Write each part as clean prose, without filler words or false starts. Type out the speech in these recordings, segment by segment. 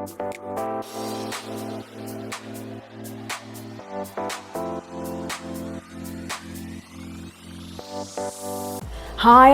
Hi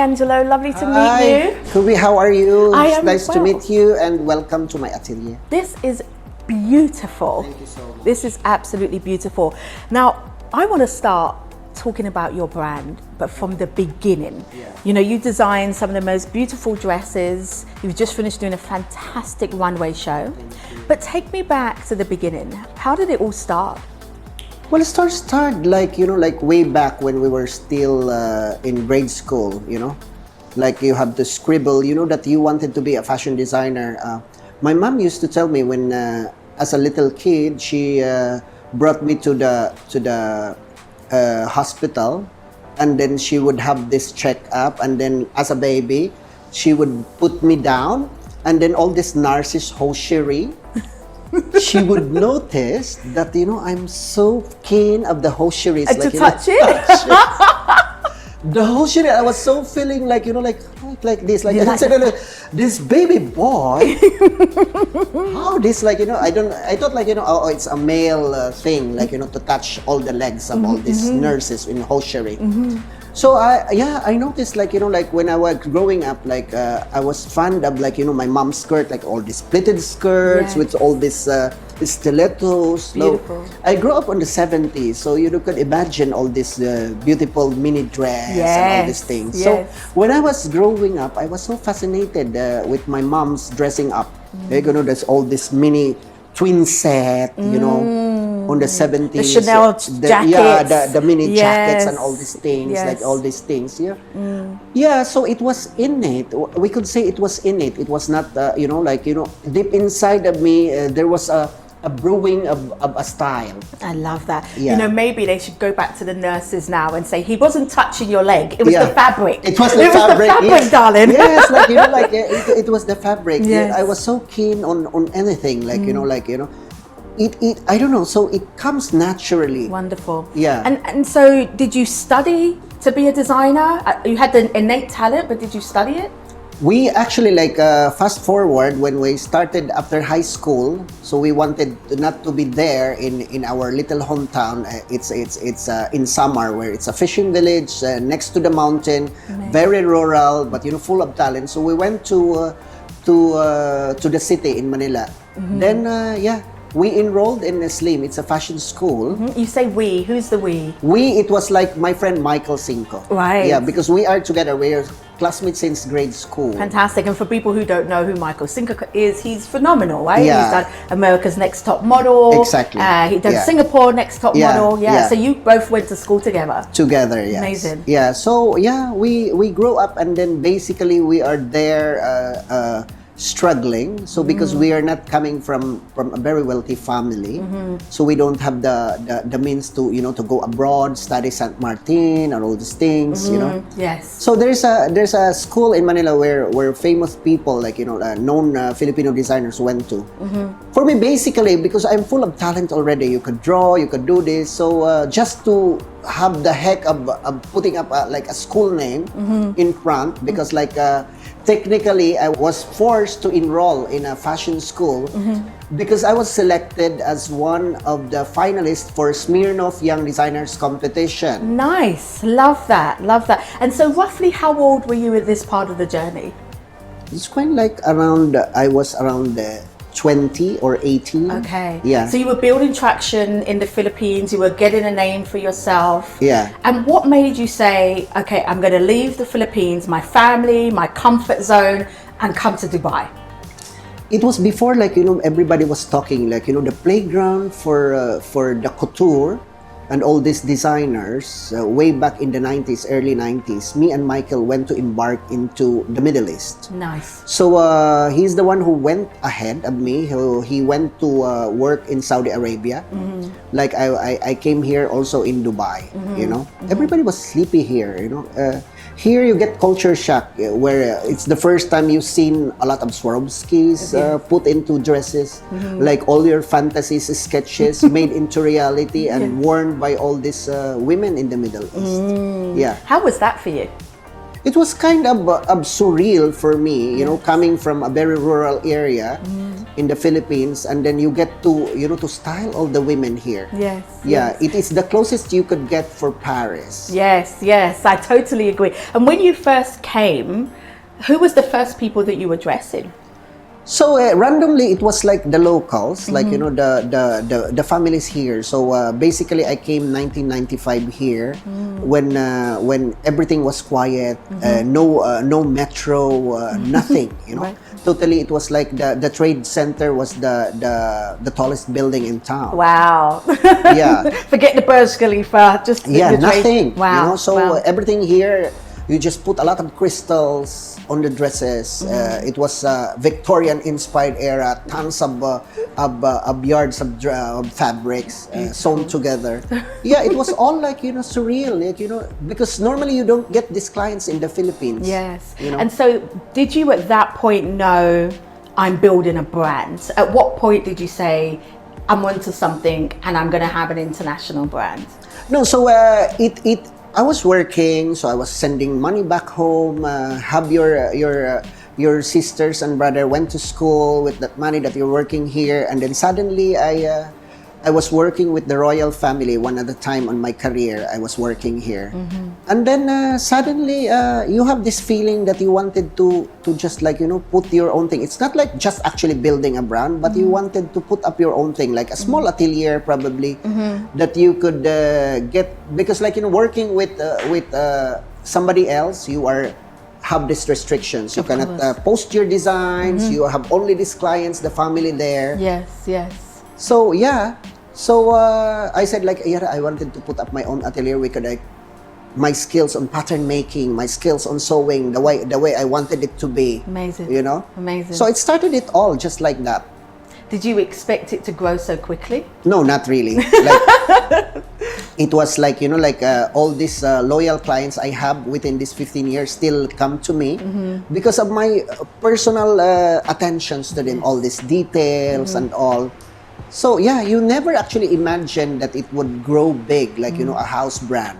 Angelo, lovely to meet you. Kubi, how are you? I It's am nice to well. meet you and welcome to my atelier. This is beautiful. Thank you so much. This is absolutely beautiful. Now, I want to start talking about your brand, but from the beginning. Yeah. You know, you designed some of the most beautiful dresses. You've just finished doing a fantastic runway show. But take me back to the beginning. How did it all start? Well, it started like, like way back when we were still in grade school, Like you have to scribble, that you wanted to be a fashion designer. My mom used to tell me when, as a little kid, she brought me to the hospital, and then she would have this checkup, and then as a baby, she would put me down, and then all this nurses hosiery. She would notice that I'm so keen of the hosieries, To touch it? The hosiery. I was so feeling like like this, like, You I said, this baby boy. How this I thought oh, it's a male thing, like to touch all the legs of all these nurses in hosiery. So I noticed like when I was growing up, like I was fond of my mom's skirt, like all these pleated skirts with all this stilettos. Beautiful. I grew up in the 70s, so you could imagine all this beautiful mini dress and all these things. So when I was growing up, I was so fascinated with my mom's dressing up. There's all this mini twin set, on the 70s. The Chanel jackets. The mini jackets and all these things, like all these things. Yeah, so it was innate. We could say it was innate. It was not, deep inside of me, there was a brewing of a style. I love that. Yeah. You know, maybe they should go back to the nurses now and say he wasn't touching your leg. It was the fabric. It was the fabric, yes. Darling. Yes, it was the fabric. Yes. I was so keen on anything, It I don't know. So it comes naturally. Wonderful. Yeah. And so, did you study to be a designer? You had the innate talent, but did you study it? We actually fast forward when we started after high school. So we wanted not to be there in our little hometown. It's in Samar, where it's a fishing village next to the mountain, very rural, but full of talent. So we went to the city in Manila. Then we enrolled in Slim. It's a fashion school. You say we. Who's the we? It was like my friend Michael Cinco. Right. Yeah, because we are together. We're classmates since grade school. Fantastic. And for people who don't know who Michael Cinco is, he's phenomenal, right? Yeah. He's done America's Next Top Model. Exactly. He done Singapore Next Top Model. Yeah. So you both went to school together. Together, yes. Amazing. Yeah. So we grew up, and then basically we are there struggling. So because we are not coming from a very wealthy family, so we don't have the means to to go abroad, study St. Martin or all these things, Yes. So there's a school in Manila where famous people known Filipino designers went to. For me, basically, because I'm full of talent already, you could draw, you could do this. So just to have the heck of putting up a school name in front, because technically, I was forced to enroll in a fashion school because I was selected as one of the finalists for Smirnoff Young Designers Competition. Nice. Love that. Love that. And so roughly how old were you at this part of the journey? It's quite I was around 20 or 18. Okay. Yeah. So you were building traction in the Philippines, you were getting a name for yourself. Yeah. And what made you say, okay, I'm going to leave the Philippines, my family, my comfort zone, and come to Dubai? It was before everybody was talking the playground for the couture and all these designers way back in the 90s, early 90s. Me and Michael went to embark into the Middle East. Nice. So he's the one who went ahead of me. He went to work in Saudi Arabia. Like I came here also in Dubai. Everybody was sleepy here. Here you get culture shock, where it's the first time you've seen a lot of Swarovskis put into dresses, like all your fantasies, sketches made into reality and worn by all these women in the Middle East. Yeah. How was that for you? It was kind of surreal for me, coming from a very rural area. in the Philippines, and then you get to, you know, to style all the women here. Yes. Yeah, yes. it is the closest you could get for Paris. Yes, yes, I totally agree. And when you first came, who was the first people that you were dressing? So randomly, it was like the locals, like, you know, the families here. So basically, I came 1995 here when everything was quiet, no metro, nothing. You know, Right. totally. It was like the trade center was the tallest building in town. Wow. Yeah. Forget the Burj Khalifa, just the trade. Nothing. Wow. You know, so wow. everything here, you just put a lot of crystals on the dresses. It was Victorian-inspired era, tons of yards of fabrics sewn together. Yeah, it was all like, you know, surreal, like, you know, because normally you don't get these clients in the Philippines. Yes. You know? And so did you at that point know I'm building a brand? At what point did you say I'm onto something and I'm going to have an international brand? No, so I was working, so I was sending money back home. Have your sisters and brother went to school with that money that you're working here, and then suddenly I was working with the royal family one at a time on my career. I was working here, and then suddenly you have this feeling that you wanted to just, like, you know, put your own thing. It's not like just actually building a brand, but you wanted to put up your own thing, like a small atelier probably that you could get, because, like, you know, working with somebody else, you have these restrictions. You cannot post your designs. You have only these clients, the family there. Yes, yes. So yeah, so I said, like, yeah, I wanted to put up my own atelier. We could, like, my skills on pattern making, my skills on sewing, the way I wanted it to be. Amazing. You know. Amazing. So it started it all just like that. Did you expect it to grow so quickly? No, not really. Like, it was like, you know, like all these loyal clients I have within these 15 years still come to me because of my personal attentions to them, all these details and all. So yeah, you never actually imagined that it would grow big, like, you know, a house brand.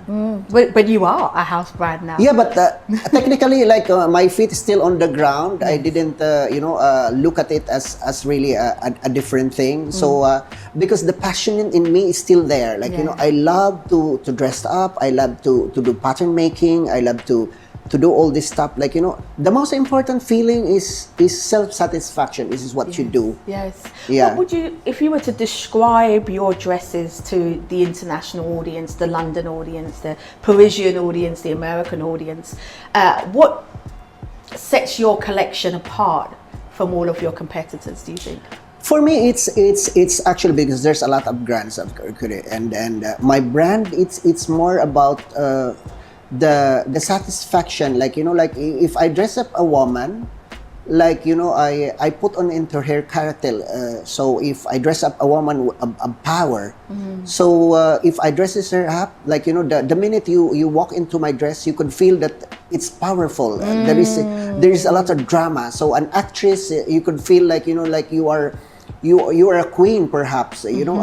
But you are a house brand now. Yeah, but technically, like, my feet is still on the ground. I didn't, you know, look at it as really a different thing. So because the passion in me is still there. Like, you know, I love to dress up. I love to do pattern making. I love to do all this stuff. Like, you know, the most important feeling is self-satisfaction. This is what you do. Yes. Yeah. What would you, if you were to describe your dresses to the international audience, the London audience, the Parisian audience, the American audience, what sets your collection apart from all of your competitors, do you think? For me, it's actually because there's a lot of brands of Kubi, and my brand, it's more about the satisfaction, like, you know, like if I dress up a woman, like, you know, I put on into her character. So if I dress up a woman of power, so if I dresses her up, like, you know, the minute you walk into my dress, you could feel that it's powerful. There is a lot of drama. So an actress, you could feel like, you know, like you are a queen, perhaps, you know,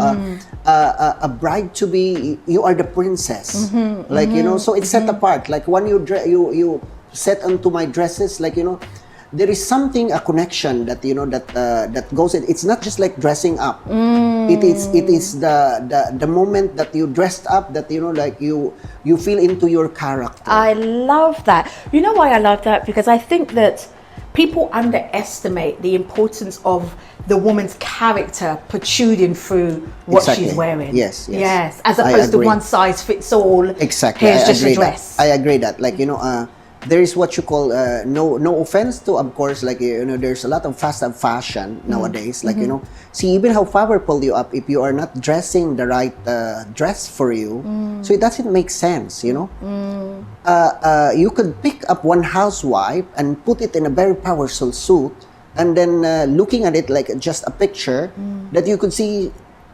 a bride to be. You are the princess, like, you know. So it's set apart. Like when you set onto my dresses, like, you know, there is something, a connection that, you know, that goes in. It's not just like dressing up. It is the moment that you dressed up, that, you know, like you feel into your character. I love that. You know why I love that? Because I think that people underestimate the importance of the woman's character protruding through what she's wearing. Yes. As opposed to one size fits all. Exactly. Here's just a dress. I agree that. Like, you know, there is what you call no offense to, of course, like, you know, there's a lot of fast fashion nowadays. Like, you know, see even how powerful you are if you are not dressing the right dress for you. So it doesn't make sense, you know. You could pick up one housewife and put it in a very powerful suit, and then looking at it like just a picture, that you could see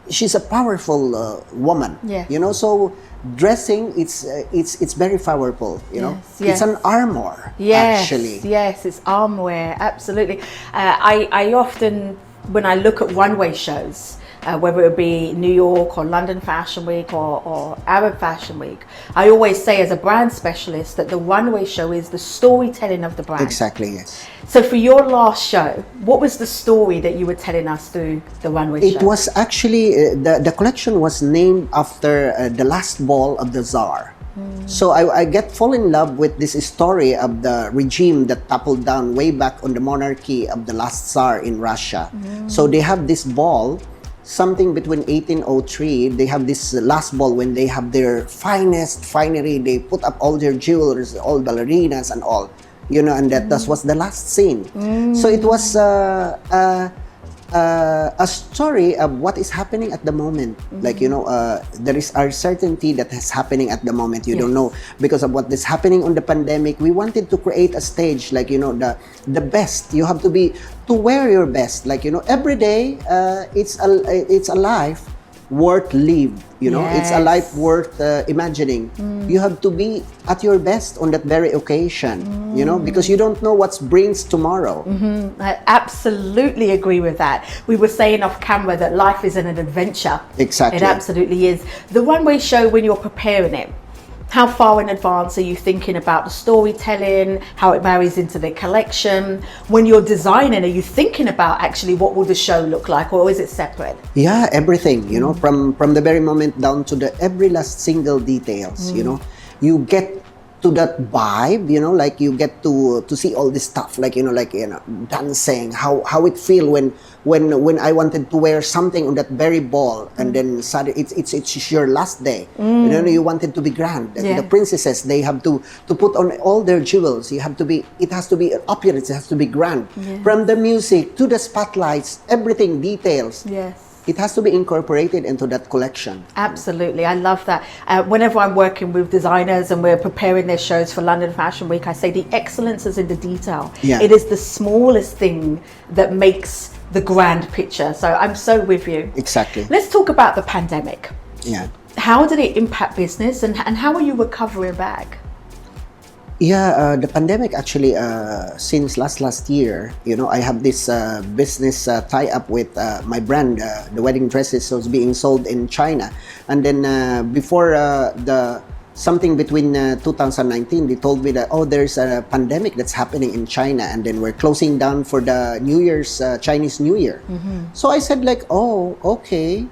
she's a powerful woman. Yeah. You know, so dressing, it's very powerful, you know. Yes. It's an armor. Yes, actually. Yes, it's armwear, absolutely. I often, when I look at runway shows, whether it be New York or London Fashion Week or Arab Fashion Week, I always say as a brand specialist that the runway show is the storytelling of the brand. Exactly, yes. So for your last show, what was the story that you were telling us through the runway show? It was actually, the collection was named after the last ball of the Tsar. So I fall in love with this story of the regime that toppled down way back on the monarchy of the last Tsar in Russia. So they have this ball, something between 1803, they have this last ball when they have their finest finery, they put up all their jewelers, all ballerinas and all, you know, and that was the last scene. So it was a story of what is happening at the moment. Like, you know, there is uncertainty that is happening at the moment. You don't know because of what is happening on the pandemic. We wanted to create a stage, like, you know, the best. You have to wear your best. Like, you know, every day, it's a life worth lived. You know, it's a life worth imagining. You have to be at your best on that very occasion, you know, because you don't know what brings tomorrow. I absolutely agree with that. We were saying off camera that life is an adventure. Exactly. It absolutely is. The runway show, when you're preparing it, how far in advance are you thinking about the storytelling, how it marries into the collection? When you're designing, are you thinking about actually what will the show look like, or is it separate? Yeah, everything, you know, from the very moment down to the every last single details, you know. You get to that vibe, you know, like you get to see all this stuff, like, you know, like, you know, dancing, how it feel when I wanted to wear something on that very ball, and then suddenly it's your last day. You know, you wanted to be grand. The princesses, they have to put on all their jewels. It has to be opulent, it has to be grand. From the music to the spotlights, everything, details. Yes. It has to be incorporated into that collection. Absolutely, I love that. Whenever I'm working with designers and we're preparing their shows for London Fashion Week, I say the excellence is in the detail. It is the smallest thing that makes the grand picture. So I'm so with you. Exactly. Let's talk about the pandemic. Yeah. How did it impact business, and how are you recovering back? Yeah, the pandemic actually, since last year, you know, I have this business tie-up with my brand, the wedding dresses was being sold in China. And then before something between 2019, they told me that, oh, there's a pandemic that's happening in China, and then we're closing down for the New Year's, Chinese New Year. So I said like, oh, okay.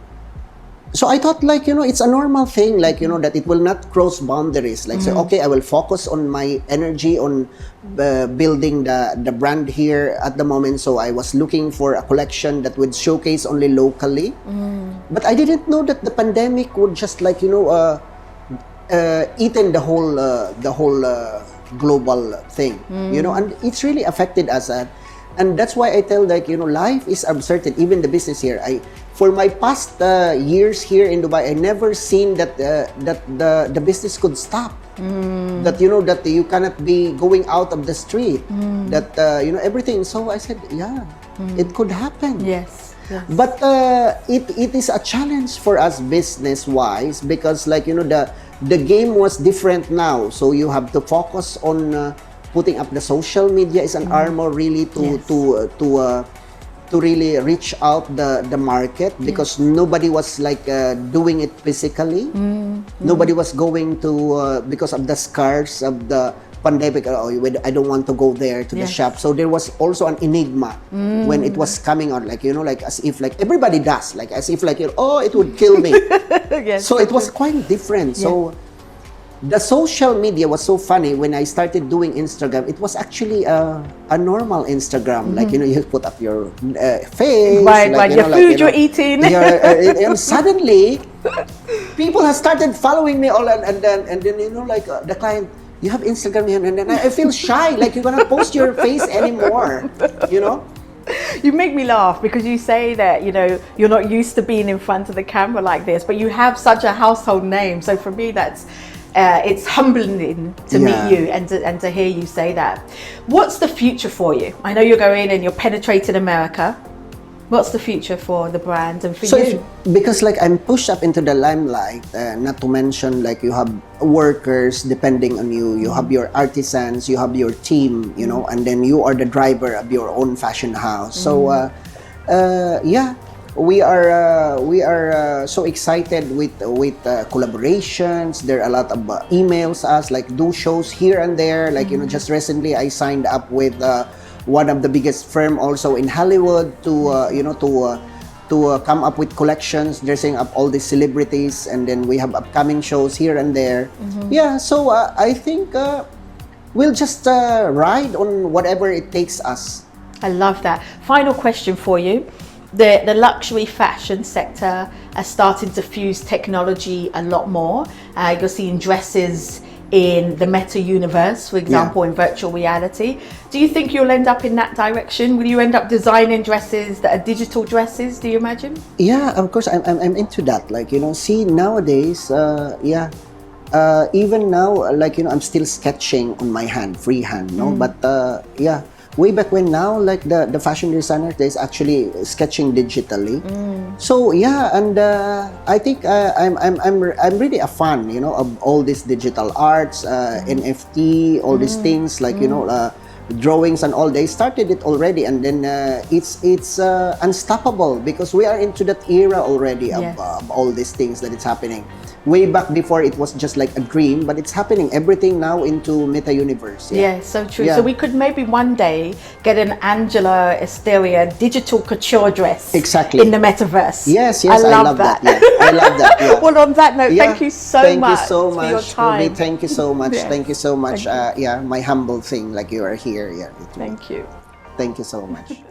So I thought, like, you know, it's a normal thing, like, you know, that it will not cross boundaries. Like, say, okay, I will focus on my energy on building the brand here at the moment. So I was looking for a collection that would showcase only locally. But I didn't know that the pandemic would just, like, you know, eaten the whole global thing, you know, and it's really affected us. And that's why I tell, like, you know, life is uncertain. Even the business here, for my past years here in Dubai, I never seen that the business could stop. That, you know, that you cannot be going out of the street. That you know, everything. So I said, yeah, it could happen. Yes. But it is a challenge for us business wise, because, like, you know, the game was different now. So you have to focus on putting up the social media is an armor really to really reach out the market, because nobody was like doing it physically. Nobody was going to because of the scars of the pandemic. Oh, I don't want to go there to the shop. So there was also an enigma when it was coming on, like, you know, like as if like everybody does, like as if like, oh, it would kill me. So it was quite different. So the social media was so funny. When I started doing Instagram, it was actually a normal Instagram. Like, you know, you put up your face, right, like, your know, food like, you're eating. And suddenly, people have started following me all, and then you know, like the client, you have Instagram, and then I feel shy. Like, you're gonna post your face anymore, you know. You make me laugh because you say that, you know, you're not used to being in front of the camera like this, but you have such a household name. So for me, that's it's humbling to meet you and to hear you say that. What's the future for you? I know you're going and you're penetrating America. What's the future for the brand and for you? Because like I'm pushed up into the limelight, not to mention like you have workers depending on you, you have your artisans, you have your team, you know, and then you are the driver of your own fashion house. So yeah, we are so excited with collaborations. There are a lot of emails us like do shows here and there. Like just recently I signed up with one of the biggest firm also in Hollywood to come up with collections, dressing up all these celebrities, and then we have upcoming shows here and there. Yeah, so I think we'll just ride on whatever it takes us. I love that. Final question for you. The luxury fashion sector is starting to fuse technology a lot more. You're seeing dresses in the meta universe, for example, in virtual reality. Do you think you'll end up in that direction? Will you end up designing dresses that are digital dresses, do you imagine? Yeah, of course, I'm into that. Like, see, nowadays, even now, like, I'm still sketching on my hand, freehand, no? But, yeah, way back when now, like, the fashion designer is actually sketching digitally. So, yeah, and I think I'm really a fan, of all these digital arts, NFT, all these things, like, drawings and all. They started it already, and then it's unstoppable because we are into that era already of all these things that it's happening. Way back before, it was just like a dream, but it's happening. Everything now into meta universe. Yeah, so true. So we could maybe one day get an Angela Esteria digital couture dress exactly in the metaverse. Yes, I love that. Yeah. I love that. Yeah. Well, on that note, thank you so much for your time. Ruby, thank you so much. Thank you so much. Yeah, my humble thing, like you are here. Yeah. Thank you. Thank you so much.